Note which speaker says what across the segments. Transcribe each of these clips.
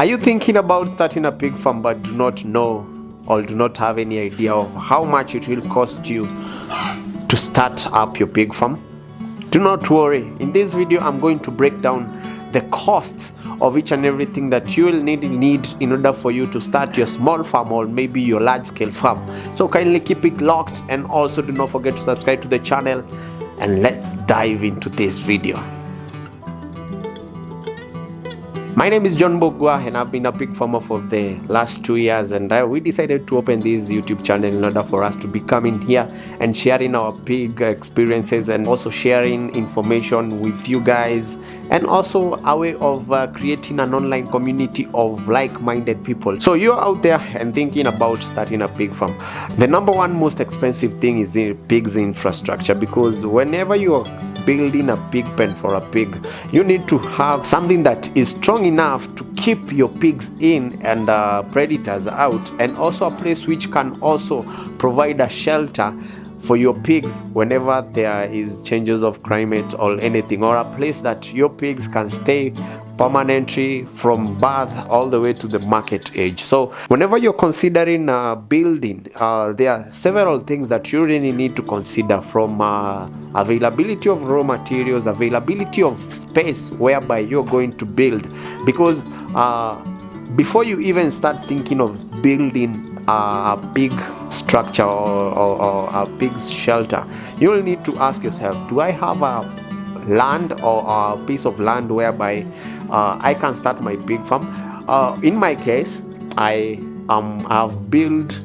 Speaker 1: Are you thinking about starting a pig farm but do not know or do not have any idea of how much it will cost you to start up your pig farm? Do not worry. In this video, I'm going to break down the costs of each and everything that you will need in order for you to start your small farm or maybe your large scale farm. So kindly keep it locked, and also do not forget to subscribe to the channel, and let's dive into this video. My name is John Bogwa, and I've been a pig farmer for the last 2 years, and we decided to open this YouTube channel in order for us to be coming here and sharing our pig experiences, and also sharing information with you guys, and also a way of creating an online community of like-minded people. So you're out there and thinking about starting a pig farm. The number one most expensive thing is the pigs infrastructure, because whenever you're building a pig pen for a pig, you need to have something that is strong enough to keep your pigs in and predators out, and also a place which can also provide a shelter for your pigs whenever there is changes of climate or anything, or a place that your pigs can stay permanently from birth all the way to the market age. So whenever you're considering building, there are several things that you really need to consider, from availability of raw materials, availability of space whereby you're going to build, because before you even start thinking of building a big structure or a big shelter, you will need to ask yourself, do I have a land or a piece of land whereby I can start my pig farm? In my case, I have built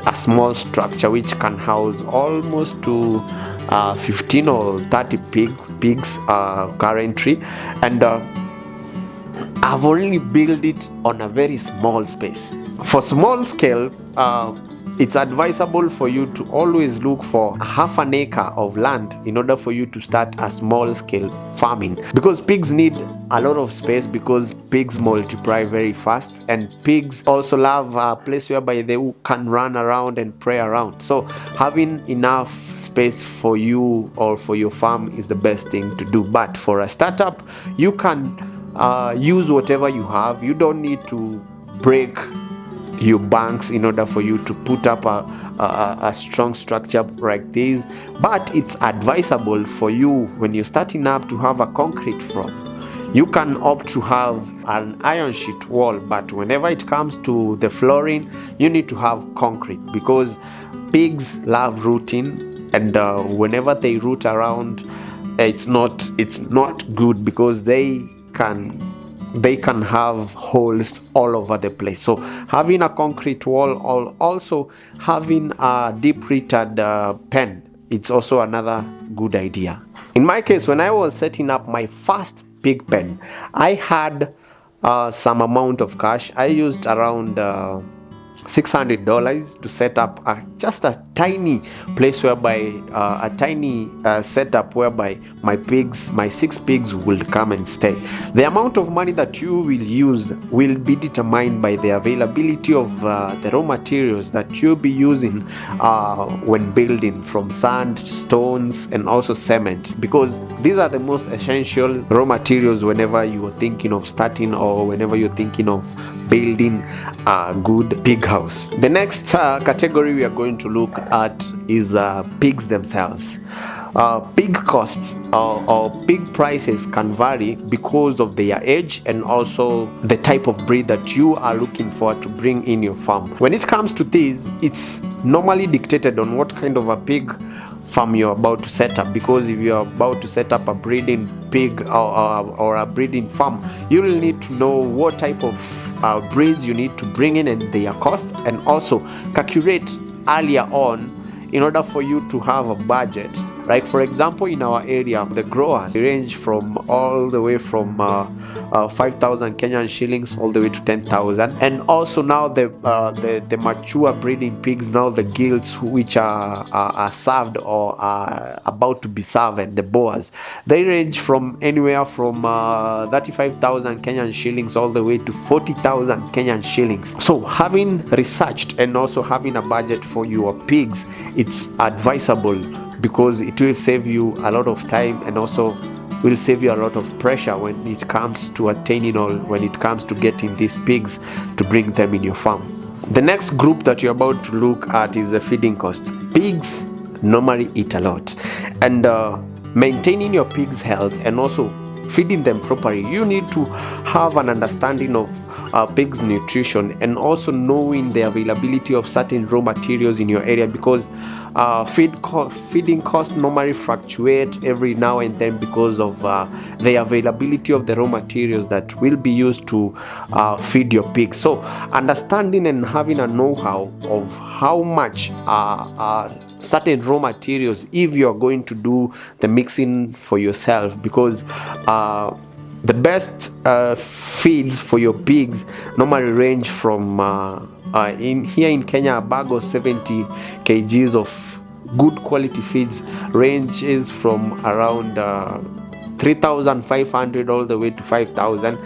Speaker 1: a small structure which can house almost to 15 or 30 pigs currently, and I've only built it on a very small space. For small scale, it's advisable for you to always look for half an acre of land in order for you to start a small scale farming, because pigs need a lot of space, because pigs multiply very fast, and pigs also love a place whereby they can run around and play around. So having enough space for you or for your farm is the best thing to do. But for a startup, you can use whatever you have. You don't need to break your banks in order for you to put up a strong structure like this, but it's advisable for you when you're starting up to have a concrete floor. You can opt to have an iron sheet wall, but whenever it comes to the flooring, you need to have concrete, because pigs love rooting, and whenever they root around, it's not good, because they can have holes all over the place. So having a concrete wall, or also having a deep rooted pen, it's also another good idea. In my case, when I was setting up my first pig pen, I had some amount of cash. I used around $600 to set up just a tiny place whereby a tiny setup whereby my 6 pigs will come and stay. The amount of money that you will use will be determined by the availability of the raw materials that you'll be using when building, from sand, stones, and also cement, because these are the most essential raw materials whenever you are thinking of starting, or whenever you're thinking of building a good pig house. The next category we are going to look at is pigs themselves. Pig costs or pig prices can vary because of their age, and also the type of breed that you are looking for to bring in your farm. When it comes to this, it's normally dictated on what kind of a pig farm you're about to set up, because if you're about to set up a breeding pig or a breeding farm, you will need to know what type of breeds you need to bring in and their cost, and also calculate earlier on in order for you to have a budget. Like for example, in our area, the growers range from all the way from 5,000 Kenyan shillings all the way to 10,000. And also now the mature breeding pigs, now the gilts which are served or are about to be served, the boars, they range from anywhere from 35,000 Kenyan shillings all the way to 40,000 Kenyan shillings. So having researched and also having a budget for your pigs, it's advisable, because it will save you a lot of time and also will save you a lot of pressure when it comes to attaining or when it comes to getting these pigs to bring them in your farm. The next group that you're about to look at is the feeding cost. Pigs normally eat a lot, and maintaining your pigs' health and also feeding them properly, you need to have an understanding of pigs' nutrition and also knowing the availability of certain raw materials in your area, because feeding costs normally fluctuate every now and then because of the availability of the raw materials that will be used to feed your pigs. So understanding and having a know-how of how much certain raw materials, if you're going to do the mixing for yourself, because the best feeds for your pigs normally range from here in Kenya, a bag of 70 kgs of good quality feeds ranges from around 3,500 all the way to 5,000.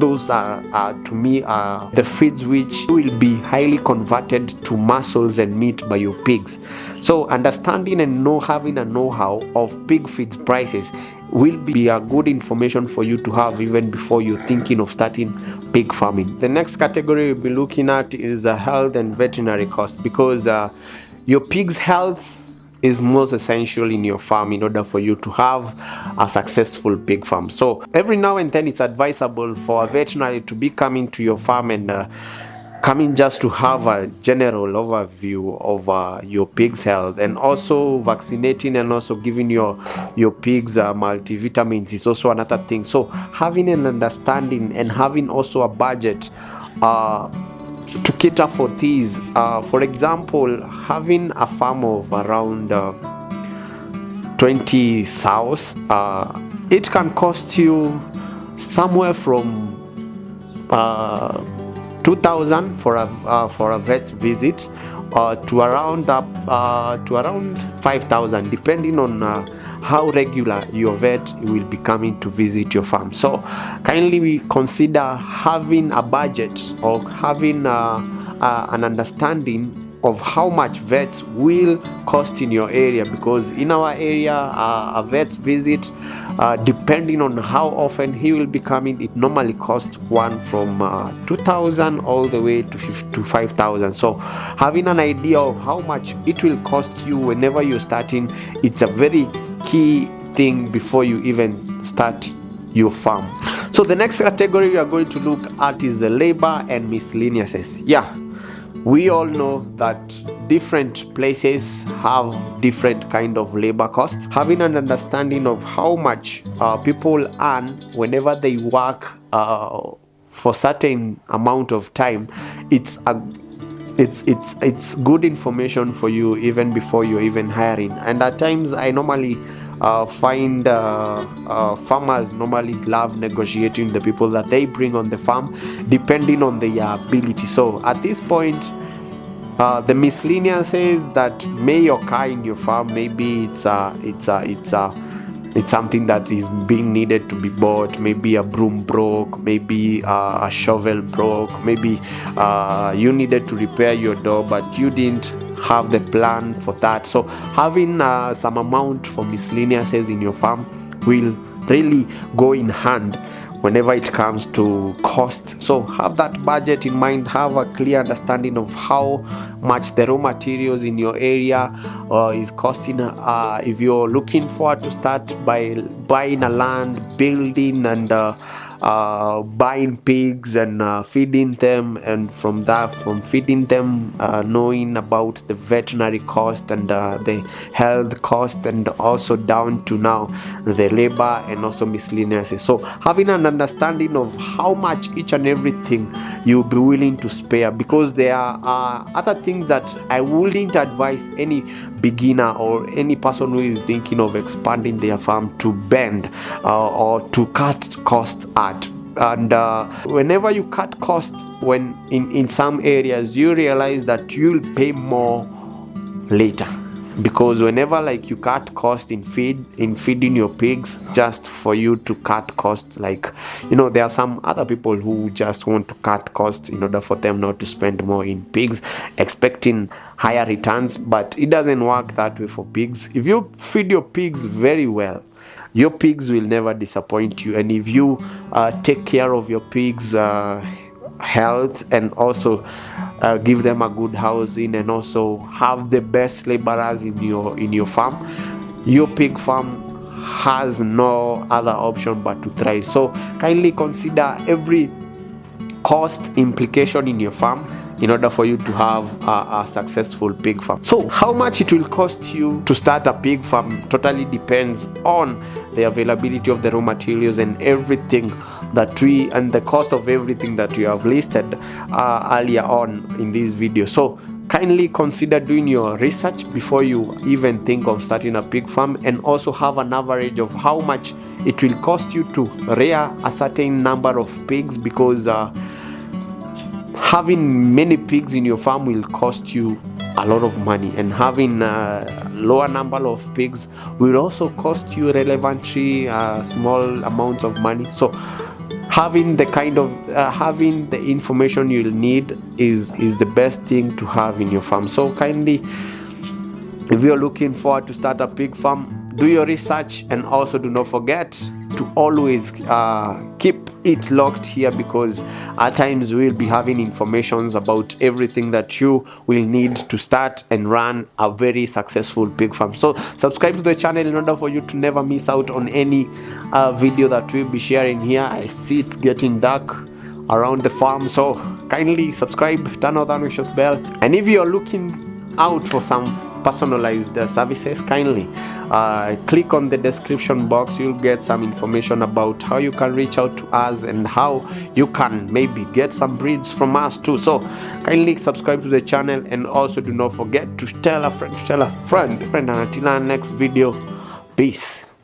Speaker 1: Those are to me the feeds which will be highly converted to muscles and meat by your pigs. So understanding and having a know-how of pig feeds prices will be a good information for you to have even before you're thinking of starting pig farming. The next category we'll be looking at is health and veterinary cost, because your pig's health is most essential in your farm in order for you to have a successful pig farm. So every now and then it's advisable for a veterinary to be coming to your farm and coming just to have a general overview of your pig's health, and also vaccinating and also giving your pigs multivitamins is also another thing. So having an understanding and having also a budget to cater for these. For example, having a farm of around 20 sows, it can cost you somewhere from 2,000 for a vet visit, to around 5,000, depending on how regular your vet will be coming to visit your farm. So kindly we consider having a budget or having an understanding of how much vets will cost in your area, because in our area a vet's visit, depending on how often he will be coming, it normally costs one from 2,000 all the way to 5,000. So having an idea of how much it will cost you whenever you're starting, it's a very key thing before you even start your farm. So the next category we are going to look at is the labor and miscellaneous. We all know that different places have different kind of labor costs. Having an understanding of how much people earn whenever they work for certain amount of time, it's good information for you even before you're even hiring. And at times I normally find farmers normally love negotiating the people that they bring on the farm depending on their ability. So at this point, the miscellaneous says that may occur in your farm. Maybe it's something that is being needed to be bought. Maybe a broom broke, maybe a shovel broke, maybe you needed to repair your door but you didn't have the plan for that. So having some amount for miscellaneous in your farm will really go in hand whenever it comes to cost. So have that budget in mind, have a clear understanding of how much the raw materials in your area is costing. If you're looking forward to start by buying a land, building and buying pigs and feeding them, and from feeding them, knowing about the veterinary cost and the health cost, and also down to now the labor and also miscellaneous. So having an understanding of how much each and everything you'll be willing to spare, because there are other things that I wouldn't advise any beginner or any person who is thinking of expanding their farm to bend or to cut costs at. And whenever you cut costs, when in some areas, you realize that you'll pay more later, because whenever like you cut cost in feeding your pigs just for you to cut costs, like there are some other people who just want to cut costs in order for them not to spend more in pigs, expecting higher returns, but it doesn't work that way for pigs. If you feed your pigs very well, your pigs will never disappoint you. And if you take care of your pigs health, and also give them a good housing, and also have the best laborers in your farm, your pig farm has no other option but to thrive. So kindly consider every cost implication in your farm in order for you to have a successful pig farm. So how much it will cost you to start a pig farm totally depends on the availability of the raw materials and everything and the cost of everything that you have listed earlier on in this video. So kindly consider doing your research before you even think of starting a pig farm, and also have an average of how much it will cost you to rear a certain number of pigs, because having many pigs in your farm will cost you a lot of money, and having a lower number of pigs will also cost you relevantly small amounts of money. So having the information you'll need is the best thing to have in your farm. So kindly, if you're looking forward to start a pig farm, do your research, and also do not forget to always keep it locked here, because at times we'll be having informations about everything that you will need to start and run a very successful pig farm. So subscribe to the channel in order for you to never miss out on any video that we'll be sharing here. I see it's getting dark around the farm, so kindly subscribe, turn on the notification bell, and if you're looking out for some personalized services, kindly click on the description box. You'll get some information about how you can reach out to us and how you can maybe get some breeds from us too. So kindly subscribe to the channel, and also do not forget to tell a friend, and until our next video, peace.